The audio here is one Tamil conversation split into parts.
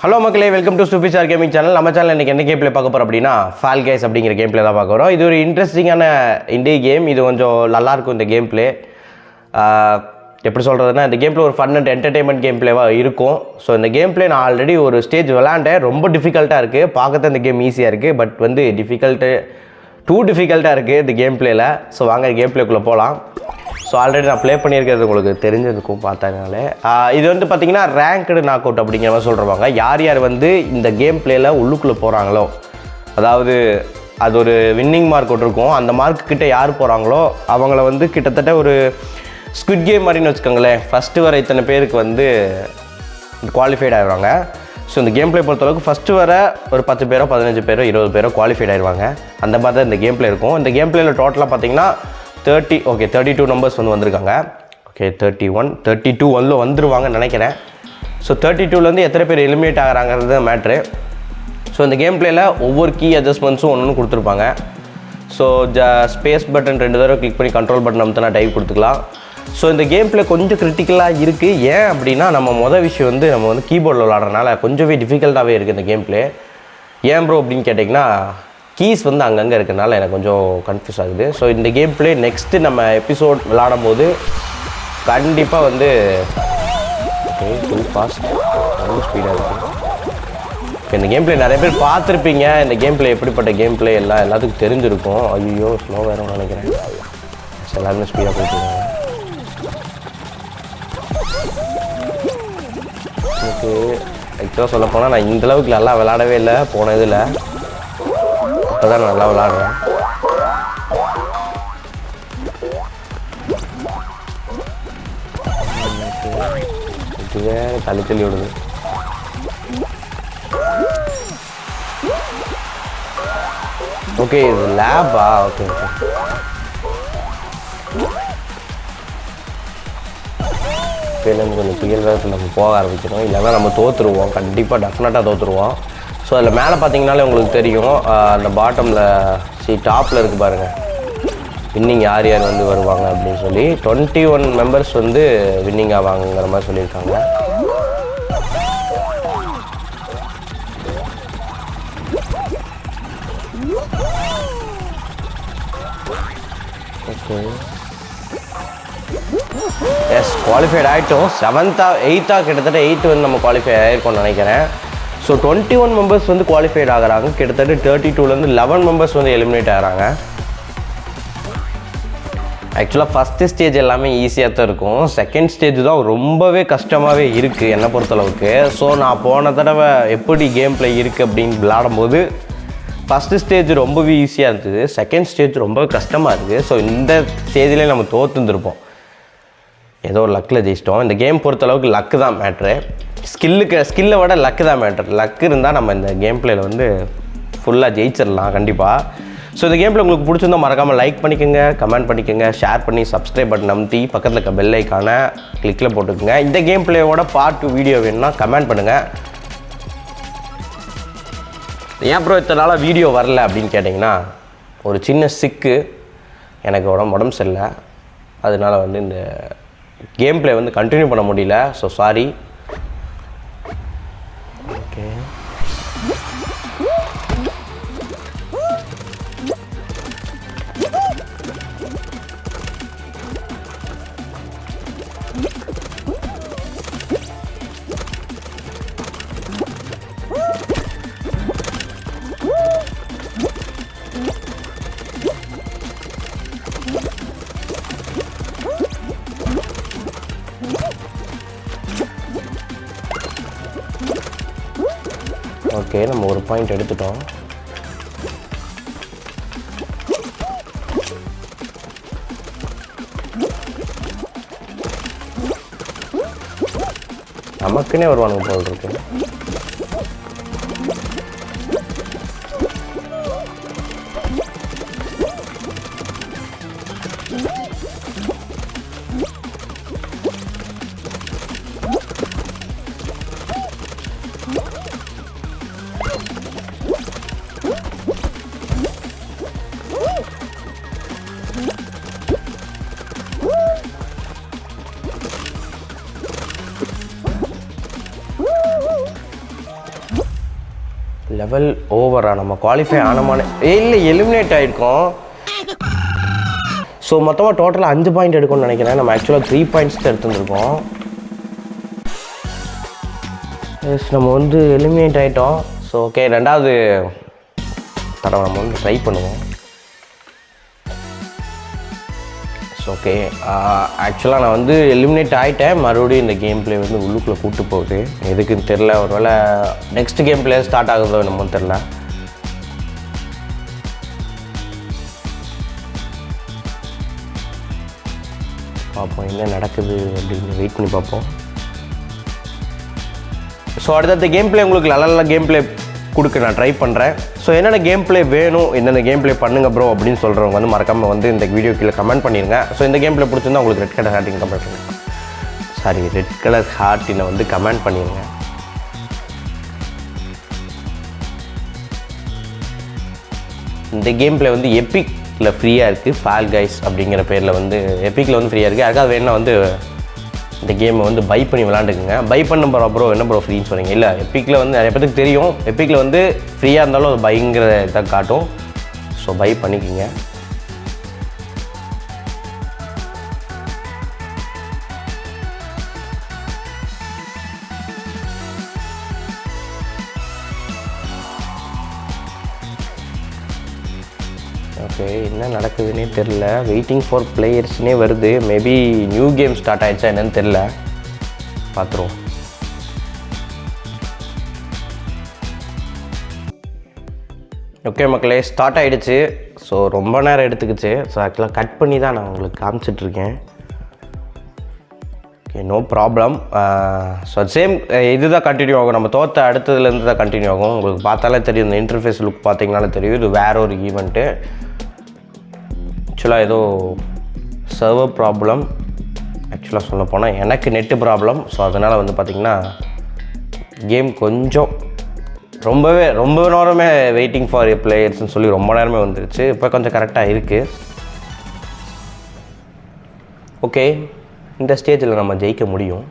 ஹலோ மக்களே, welcome to stupid star gaming channel. நம்ம சேனல் இன்றைக்கி என்ன கேம் ப்ளே பார்க்க போகிறோம் அப்படின்னா ஃபால் கைஸ் அப்படிங்கிற கேம் ப்ளே தான் பார்க்க போகிறோம். இது ஒரு இன்ட்ரெஸ்டிங்கான இண்டிய கேம். இது கொஞ்சம் நல்லாயிருக்கும் இந்த கேம் ப்ளே. எப்படி சொல்கிறதுனா, இந்த கேம் ப்ளே ஒரு ஃபன் அண்ட் என்டர்டெயின்மெண்ட் கேம் ப்ளேவாக இருக்கும். ஸோ இந்த கேம் ப்ளே நான் ஆல்ரெடி ஒரு ஸ்டேஜ் விளாண்டேன். ரொம்ப டிஃபிகல்ட்டாக இருக்குது. பார்க்கறது இந்த கேம் ஈஸியாக இருக்குது, பட் வந்து டூ டிஃபிகல்ட்டாக இருக்குது இந்த கேம் ப்ளேயில். ஸோ வாங்க கேம் ப்ளேக்குள்ளே போகலாம். ஸோ ஆல்ரெடி நான் ப்ளே பண்ணியிருக்கிறது உங்களுக்கு தெரிஞ்சிருக்கும் பார்த்ததுனாலே. இது வந்து பார்த்திங்கன்னா ரேங்க்டு நாக் அவுட் அப்படிங்கிற மாதிரி சொல்கிறவாங்க. யார் யார் வந்து இந்த கேம் ப்ளேயில் உள்ளுக்குள்ளே போகிறாங்களோ, அதாவது அது ஒரு வின்னிங் மார்க் இருக்கும், அந்த மார்க் கிட்டே யார் போகிறாங்களோ அவங்கள வந்து கிட்டத்தட்ட ஒரு ஸ்குவிட் கேம் மாதிரின்னு வச்சுக்கோங்களேன். ஃபஸ்ட்டு வர இத்தனை பேருக்கு வந்து குவாலிஃபைட் ஆகிடுவாங்க. ஸோ இந்த கேம் ப்ளே பொறுத்தளவுக்கு ஃபஸ்ட்டு வர ஒரு 10 பேரோ 15 பேரோ 20 பேரோ குவாலிஃபைட் ஆகிடுவாங்க. அந்த மாதிரி தான் இந்த கேம் ப்ளே இருக்கும். இந்த கேம் ப்ளேயில் டோட்டலாக பார்த்திங்கன்னா 32 நம்பர்ஸ் வந்து வந்திருக்காங்க. 32 வந்து வந்துருவாங்கன்னு நினைக்கிறேன். ஸோ 32லேருந்து எத்தனை பேர் எலிமினேட் ஆகிறாங்கிறது தான் மேட்ரு. ஸோ இந்த கேம் ப்ளேயில் ஒவ்வொரு கீ அட்ஜஸ்ட்மெண்ட்ஸும் ஒன்று கொடுத்துருப்பாங்க. ஸோ ஸ்பேஸ் பட்டன் 2 தடவை கிளிக் பண்ணி கண்ட்ரோல் பட்டன் அமுத்தினா டைப் கொடுத்துக்கலாம். ஸோ இந்த கேம் ப்ளே கொஞ்சம் கிரிட்டிக்கலாக இருக்குது. ஏன் அப்படின்னா, நம்ம விஷயம் வந்து நம்ம வந்து கீபோர்டில் விளாட்றதுனால கொஞ்சமே டிஃபிகல்ட்டாகவே இருக்குது இந்த கேம் ப்ளே. ஏன் ப்ரோ அப்படின்னு கேட்டிங்கன்னா, கீஸ் வந்து அங்கங்கே இருக்கிறனால எனக்கு கொஞ்சம் கன்ஃபியூஸ் ஆகுது. ஸோ இந்த கேம் ப்ளே நெக்ஸ்ட்டு நம்ம எபிசோட் விளாடும் போது கண்டிப்பாக வந்து ஃபுல் ஃபாஸ்ட் ரொம்ப ஸ்பீடாக இருக்குது. இப்போ இந்த கேம் ப்ளே நிறைய பேர் பார்த்துருப்பீங்க. இந்த கேம் ப்ளே எப்படிப்பட்ட கேம் ப்ளே எல்லாத்துக்கும் தெரிஞ்சிருக்கும். ஐயோ ஸ்லோ வேறும் நினைக்கிறேன். எல்லாருமே ஸ்பீடாக போயிட்டுருக்காங்க. எனக்கு ஆக்சுவலாக சொல்ல போனால் நான் இந்தளவுக்கு நல்லா விளாடவே இல்லை போன இதில். இப்போ தான் நல்லா விளாட்றேன். இது வேறு தள்ளி விடுது. ஓகே, இது லேபா? ஓகே கொஞ்சம் புயல் வேகத்தில் நம்ம போக ஆரம்பிக்கணும். இல்லைன்னா நம்ம தோற்றுருவோம், கண்டிப்பாக டெஃபினட்டாக தோற்றுருவோம். ஸோ அதில் மேலே பார்த்தீங்கனாலே உங்களுக்கு தெரியும், அந்த பாட்டமில் டாப்பில் இருக்குது பாருங்கள், வின்னிங் யார் யார் வந்து வருவாங்க அப்படின்னு சொல்லி 21 மெம்பர்ஸ் வந்து வின்னிங் ஆவாங்கிற மாதிரி சொல்லியிருக்காங்க. ஓகே, எஸ் குவாலிஃபைட் ஆகிட்டோம். 7th 8th கிட்டத்தட்ட 8 வந்து நம்ம குவாலிஃபை ஆகிருக்கோம்னு நினைக்கிறேன். ஸோ 21 மெம்பர்ஸ் வந்து குவாலிஃபைட் ஆகிறாங்க. கிட்டத்தட்ட 32லேருந்து 11 மெம்பர்ஸ் வந்து எலிமினேட் ஆகிறாங்க. ஆக்சுவலாக ஃபஸ்ட்டு ஸ்டேஜ் எல்லாமே ஈஸியாக தான் இருக்கும். செகண்ட் ஸ்டேஜ் தான் ரொம்பவே கஷ்டமாகவே இருக்குது என்னை பொறுத்தளவுக்கு. ஸோ நான் போன தடவை எப்படி கேம் ப்ளே இருக்குது அப்படின்னு விளாடும்போது ஃபஸ்ட்டு ஸ்டேஜ் ரொம்பவே ஈஸியாக இருந்தது. செகண்ட் ஸ்டேஜ் ரொம்ப கஷ்டமாக இருக்குது. ஸோ இந்த ஸ்டேஜ்லேயே நம்ம தோற்றுருந்துருப்போம். ஏதோ ஒரு லக்கில் ஜெயிச்சிட்டோம். இந்த கேம் பொறுத்தளவுக்கு லக்கு தான் மேட்ரு. ஸ்கில்லை விட லக்கு தான் மேட்ரு. லக்கு இருந்தால் நம்ம இந்த கேம் ப்ளேயில் வந்து ஃபுல்லாக ஜெயிச்சிடலாம் கண்டிப்பாக. ஸோ இந்த கேம் ப்ளே உங்களுக்கு பிடிச்சிருந்தா மறக்காமல் லைக் பண்ணிக்கோங்க, கமெண்ட் பண்ணிக்கோங்க, ஷேர் பண்ணி சப்ஸ்கிரைப் பட்டன் அமுத்தி பக்கத்தில் இருக்க பெல் ஐக்கானை கிளிக்கில் போட்டுக்கோங்க. இந்த கேம் ப்ளேயோட பார்ட் 2 வீடியோ வேணும்னா கமெண்ட் பண்ணுங்கள். ஏன் ப்ரோ இத்தனை நாளாக வீடியோ வரல அப்படின்னு கேட்டிங்கன்னா, ஒரு சின்ன சிக்கு, எனக்கு உடம்பு சரியில்லை. அதனால் வந்து இந்த கேம் ப்ளே வந்து கண்டினியூ பண்ண முடியல. So sorry. ஓகே, ஓகே, நம்ம ஒரு பாயிண்ட் எடுத்துட்டோம். நமக்குன்னே வருவானுங்க போல் இருக்கு. லெவல் ஓவரா? நம்ம குவாலிஃபை ஆனமான இல்லை, எலிமினேட் ஆகிருக்கோம். ஸோ மொத்தமாக டோட்டலாக 5 பாயிண்ட் எடுக்கும்னு நினைக்கிறேன். நம்ம ஆக்சுவலாக 3 பாயிண்ட்ஸ் தான் எடுத்துருந்துருக்கோம். எஸ், நம்ம வந்து எலிமினேட் ஆகிட்டோம். ஸோ ஓகே, 2வது தடவை நம்ம வந்து ட்ரை பண்ணுவோம். ஸோ ஓகே, ஆக்சுவலாக நான் வந்து எலிமினேட் ஆகிட்டேன். மறுபடியும் இந்த கேம் பிளே வந்து உள்ளுக்குள்ளே கூப்பிட்டு போகுது. எதுக்குன்னு தெரில. ஒருவேளை நெக்ஸ்ட் கேம் பிளே ஸ்டார்ட் ஆகுதோ என்னமோ தெரில. பார்ப்போம் என்ன நடக்குது அப்படின்னு வெயிட் பண்ணி பார்ப்போம். ஸோ அடுத்தடுத்த கேம் பிளே உங்களுக்கு நல்ல கேம் பிளே கொடுக்க நான் ட்ரை பண்ணுறேன். ஸோ என்னென்ன கேம் பிளே வேணும், என்னென்ன கேம் பிளே பண்ணுங்க ப்ரோ அப்படின்னு சொல்கிறவங்க வந்து மறக்காமல் வந்து இந்த வீடியோ கீழே கமெண்ட் பண்ணிடுங்க. ஸோ இந்த கேம் பிளே பிடிச்சிருந்தா உங்களுக்கு ரெட் கலர் ஹார்ட்டின் கமெண்ட் பண்ணுங்க. ரெட் கலர் ஹார்ட்டினை வந்து கமெண்ட் பண்ணிடுங்க. இந்த கேம் பிளே வந்து எபிக்கில் ஃப்ரீயாக இருக்குது. ஃபால் கைஸ் அப்படிங்கிற பேரில் வந்து எபிக்கில் வந்து ஃப்ரீயாக இருக்குது. யாருக்காவது வேணுன்னா வந்து இந்த கேமை வந்து பை பண்ணி விளாண்டுக்குங்க. பை பண்ண ப்ரோ என்ன ப்ரோ ஃப்ரீன்னு சொன்னீங்க? இல்லை, எபிக்கில் வந்து நிறைய பேருக்கு தெரியும். எபிக்கில் வந்து ஃப்ரீயாக இருந்தாலும் அது பைங்கிற இதை காட்டும். ஸோ பை பண்ணிக்கோங்க. ஓகே, என்ன நடக்குதுன்னே தெரில. வெயிட்டிங் ஃபார் பிளேயர்ஸ்னே வருது. மேபி நியூ கேம் ஸ்டார்ட் ஆகிடுச்சா என்னன்னு தெரில. பார்த்துருவோம். ஓகே மக்களே, ஸ்டார்ட் ஆகிடுச்சு. ஸோ ரொம்ப நேரம் எடுத்துக்கிச்சு. ஸோ ஆக்சுவலாக கட் பண்ணி தான் நான் உங்களுக்கு காமிச்சிட்ருக்கேன். Okay, no problem. So same இதுதான் கண்டினியூ ஆகும். நம்ம தோற்ற அடுத்ததுலேருந்து தான் கண்டினியூ ஆகும். உங்களுக்கு பார்த்தாலே தெரியும். இந்த இன்டர்ஃபேஸ் லுக் பார்த்தீங்கனாலே தெரியும். இது வேற ஒரு ஈவெண்ட்டு. ஆக்சுவலாக ஏதோ சர்வர் ப்ராப்ளம். ஆக்சுவலாக சொல்ல போனால் எனக்கு நெட்டு ப்ராப்ளம். ஸோ அதனால் வந்து பார்த்திங்கன்னா கேம் கொஞ்சம் ரொம்ப நேரமே வெயிட்டிங் ஃபார் பிளேயர்ஸ்னு சொல்லி ரொம்ப நேரமே வந்துருச்சு. இப்போ கொஞ்சம் கரெக்டாக இருக்குது. ஓகே, இந்த ஸ்டேஜில் நம்ம ஜெயிக்க முடியும்.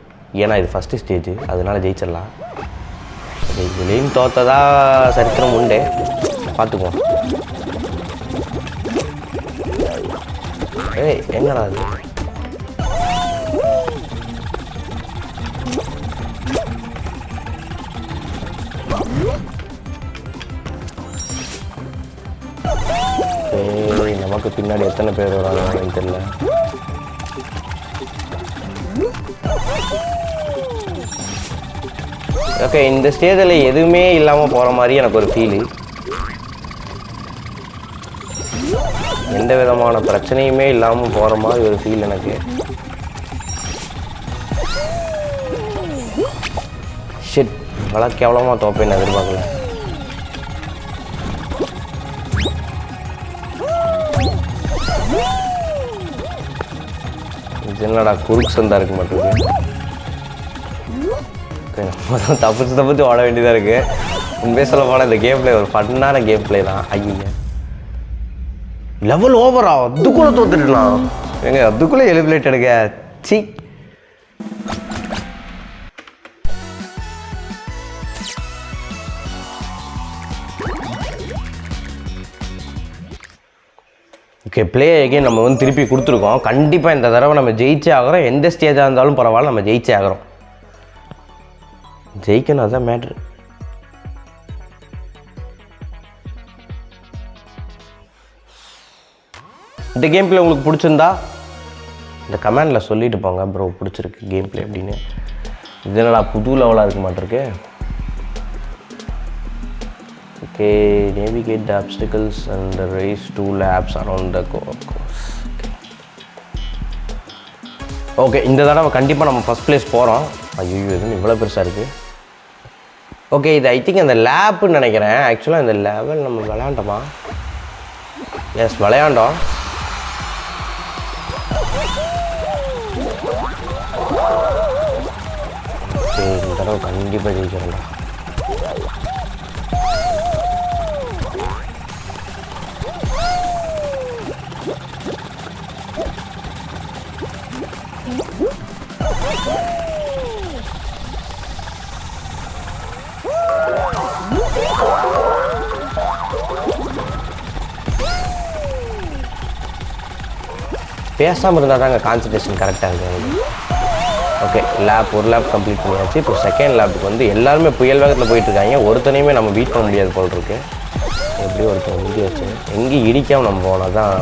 ஏன்னா இது ஃபஸ்ட்டு ஸ்டேஜ், அதனால் ஜெயிச்சிடலாம். இதுலேயும் தோற்றதா சரித்திரம் உண்டு. பார்த்துக்குவோம். ஏய், என்னடா அது? நமக்கு பின்னாடி எத்தனை பேர் வராங்கன்னு தெரியல. ஓகே, இந்த ஸ்டேஜில் எதுவுமே இல்லாமல் போகிற மாதிரி எனக்கு ஒரு ஃபீலு. எந்த விதமான பிரச்சனையுமே இல்லாமல் போகிற மாதிரி ஒரு ஃபீல் எனக்கு. ஷிட், நல்லா கேவலமாக தோப்பேன்னு எதிர்பார்க்கல. இது என்னடா குறுக்கு சந்தா இருக்க மாட்டேங்குது. தப்பிச்சு ஓட வேண்டியதாக இருக்குது. உண்மையே சொல்ல போனால் இந்த கேம் பிளே ஒரு ஃபன்னான கேம் பிளே தான். ஐயா, லெவல் ஓவரா? அதுக்குள்ளே தோத்துட்டுலாம் எங்க? அதுக்குள்ளே எலிமினேட் எடுக்க சி. ஓகே, ப்ளே அகைன் நம்ம வந்து திருப்பி கொடுத்துருக்கோம். கண்டிப்பாக இந்த தடவை நம்ம ஜெயிச்சே ஆகிறோம். எந்த ஸ்டேஜாக இருந்தாலும் பரவாயில்ல, நம்ம ஜெயிச்சே ஆகிறோம். ஜெயிக்கணும், அதுதான் மேட்ரு. இந்த கேம் பிளே உங்களுக்கு பிடிச்சிருந்தா இந்த கமெண்டில் சொல்லிட்டு போங்க. ப்ரோ பிடிச்சிருக்கு கேம் பிளே அப்படின்னு. இது என்னடா புது லெவலாக இருக்க மாட்டிருக்கு. Okay, navigate the obstacles and race 2 laps around the course. Okay, இந்த தடவை கண்டிப்பாக நம்ம ஃபஸ்ட் பிளேஸ் போகிறோம். ஐயோ, எதுவும் இவ்வளோ பெருசாக இருக்குது. ஓகே, இது ஐ திங்க் அந்த லேப்புன்னு நினைக்கிறேன். ஆக்சுவலாக இந்த லெவல் நம்ம விளையாண்டோமா? எஸ், விளையாண்டோம். ஓகே, இந்த தடவை கண்டிப்பாக ஜெயிக்கிறேன்டா. பேசாமல் இருந்தால் தாங்க கான்சன்ட்ரேஷன் கரெக்டாக இருக்குது. ஓகே, ஒரு லேப் கம்ப்ளீட் பண்ணியாச்சு. இப்போ செகண்ட் லேப்புக்கு வந்து எல்லாருமே புயல் வேகத்தில் போயிட்டுருக்காங்க. ஒருத்தனையுமே நம்ம பீட் பண்ண முடியாது போல் இருக்குது. எப்படியும் ஒருத்தர் முந்தி வச்சு எங்கேயும் இடிக்காமல் நம்ம போனால் தான்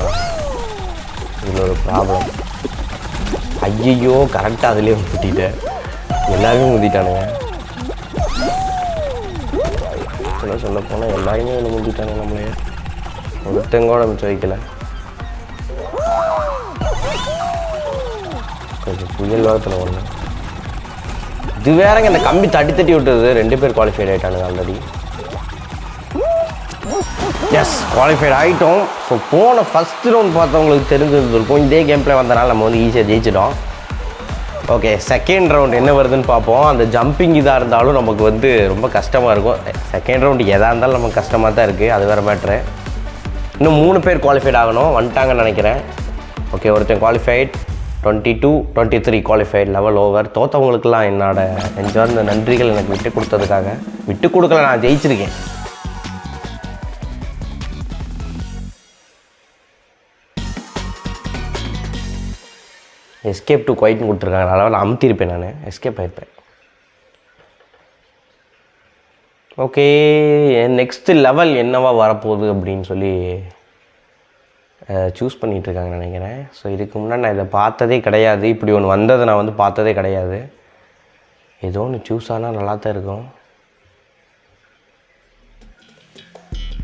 இதில் ஒரு ப்ராப்ளம். ஐயோ, கரெக்டாக அதுலேயே முட்டிட்டேன். எல்லாருமே முந்திட்டானுங்க. சொல்ல போனால் எல்லாருமே ஒன்று முந்திட்டானுங்க. நம்மளே ஒருத்தங்கோட மிச்சம் வைக்கல. கொஞ்சம் புயல் வாரத்தில் ஒன்று இது வேறங்க. இந்த கம்பி தட்டி விட்டுறது 2 பேர் குவாலிஃபைட் ஆகிட்டானுங்க ஆல்ரெடி. எஸ், குவாலிஃபைட் ஆகிட்டோம். ஸோ போன ஃபஸ்ட் ரவுண்ட் பார்த்தவங்களுக்கு தெரிஞ்சிருந்துருக்கும். இதே கேம் பிளே வந்தனால நம்ம வந்து ஈஸியாக ஜெயிச்சிட்டோம். ஓகே, செகண்ட் ரவுண்ட் என்ன வருதுன்னு பார்ப்போம். அந்த ஜம்பிங் இதாக இருந்தாலும் நமக்கு வந்து ரொம்ப கஷ்டமாக இருக்கும். செகண்ட் ரவுண்டு எதாக இருந்தாலும் நமக்கு கஷ்டமாக தான் இருக்குது. அது வேறு மேட்ரு. இன்னும் 3 பேர் குவாலிஃபைட் ஆகணும். வந்துட்டாங்கன்னு நினைக்கிறேன். ஓகே, ஒருத்தன் குவாலிஃபைட். 22, 23 குவாலிஃபைட். Level over. தோற்றவங்களுக்கெல்லாம் என்னோட நெஞ்சார்ந்த நன்றிகள் எனக்கு விட்டு கொடுத்ததுக்காக. விட்டு கொடுக்கல, நான் ஜெயிச்சிருக்கேன். எஸ்கேப் டு குவைட்னு கொடுத்துருக்காங்க. அதனால் அமுத்திருப்பேன். நான் எஸ்கேப் ஆகிருப்பேன். ஓகே, நெக்ஸ்ட்டு லெவல் என்னவா வரப்போகுது அப்படின்னு சொல்லி சூஸ் பண்ணிகிட்ருக்காங்கன்னு நினைக்கிறேன். ஸோ இதுக்கு முன்னாடி நான் இதை பார்த்ததே கிடையாது. இப்படி ஒன்று வந்ததை நான் வந்து பார்த்ததே கிடையாது. ஏதோ ஒன்று சூஸ் ஆனால் நல்லா தான் இருக்கும்.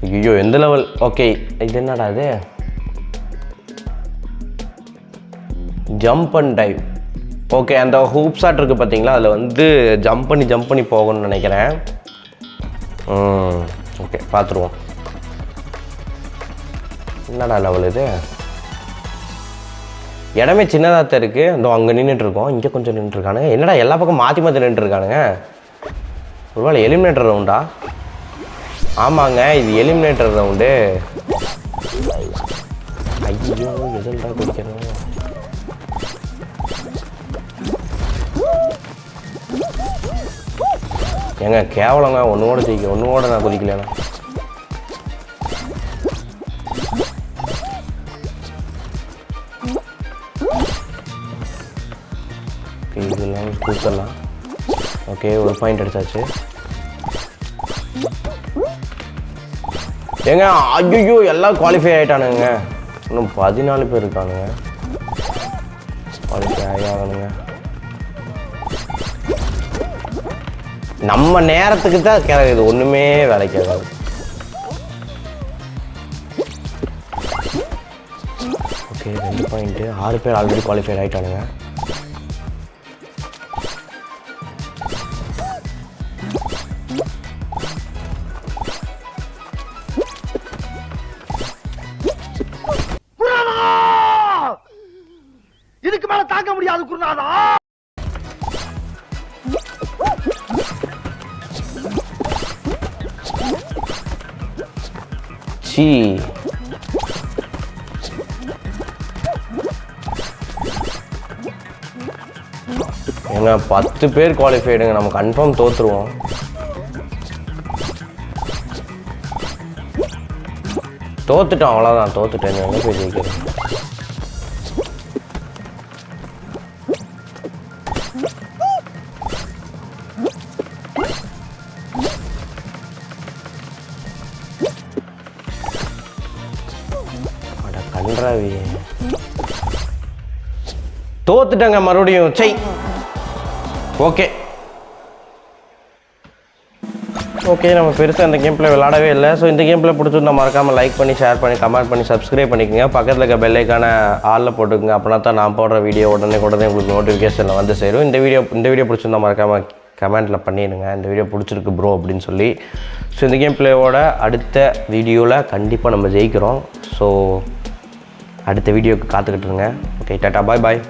ஐயோ, எந்த லெவல்? ஓகே, இது என்னடா இது? Jump and dive. ஓகே, அந்த ஹூப் ஷாட் இருக்குது பார்த்தீங்களா, அதில் வந்து ஜம்ப் பண்ணி போகணும்னு நினைக்கிறேன். ஓகே, பார்த்துருவோம். என்னடா லெவல் இது? இடமே சின்னதாக தான் இருக்குது. இந்த அங்கே நின்றுட்டுருக்கோம், இங்கே கொஞ்சம் நின்றுருக்கானுங்க. என்னடா எல்லா பக்கம் மாற்றி நின்றுருக்கானுங்க? ஒருவேளை எலிமினேட்டர் ரவுண்டா? ஆமாங்க, இது எலிமினேட்டர் ரவுண்டு. ஐயோ, எதுண்டா குடிக்கணும்? ஏங்க கேவலங்க. ஒன்று கூட நான் குதிக்கலண்ணா. இதெல்லாம் கூத்தலாம். ஓகே, ஒரு பாயிண்ட் அடிச்சாச்சு. ஏங்க ஐயோ, எல்லாம் குவாலிஃபை ஆகிட்டானுங்க. இன்னும் 14 பேர் இருக்கானுங்க. குவாலிஃபை ஆகணுங்க. நம்ம நேரத்துக்கு தான் இது ஒன்றுமே வேலைக்கு ஆகாது. Okay, 2 point. 6 பேர் ஆல்ரெடி குவாலிஃபைட் ஆகிட்டானுங்க. இதுக்கு மேல தாங்க முடியாது குருநாதா. ஏங்க 10 பேர் குவாலிஃபைடுங்க. நம்ம கன்ஃபார்ம் தோற்றுருவோம். தோத்துட்டோம், அவ்வளோதான். தோத்துட்டேன். எங்கே போய் ஜெயிக்கிறேன்? கன்றாவி, தோத்துட்டங்க மறுபடியும். செய். ஓகே, நம்ம பெருசாக இந்த கேம் பிளே விளாடவே இல்லை. ஸோ இந்த கேம் பிளே பிடிச்சிருந்தா மறக்காமல் லைக் பண்ணி, ஷேர் பண்ணி, கமெண்ட் பண்ணி, சப்ஸ்கிரைப் பண்ணிக்கோங்க. பக்கத்தில் இருக்க பெல் ஐக்கான ஆளில் போட்டுக்கோங்க. அப்படின்னா தான் நான் போடுற வீடியோ உடனே உங்களுக்கு நோட்டிஃபிகேஷனில் வந்து சேரும். இந்த வீடியோ பிடிச்சிருந்தா மறக்காமல் கமெண்ட்டில் பண்ணிடுங்க, இந்த வீடியோ பிடிச்சிருக்கு ப்ரோ அப்படின்னு சொல்லி. ஸோ இந்த கேம் பிளேவோட அடுத்த வீடியோவில் கண்டிப்பாக நம்ம ஜெயிக்கிறோம். ஸோ அடுத்த வீடியோவுக்கு காத்துக்கிட்டுருங்க. ஓகே, டாட்டா, பாய்.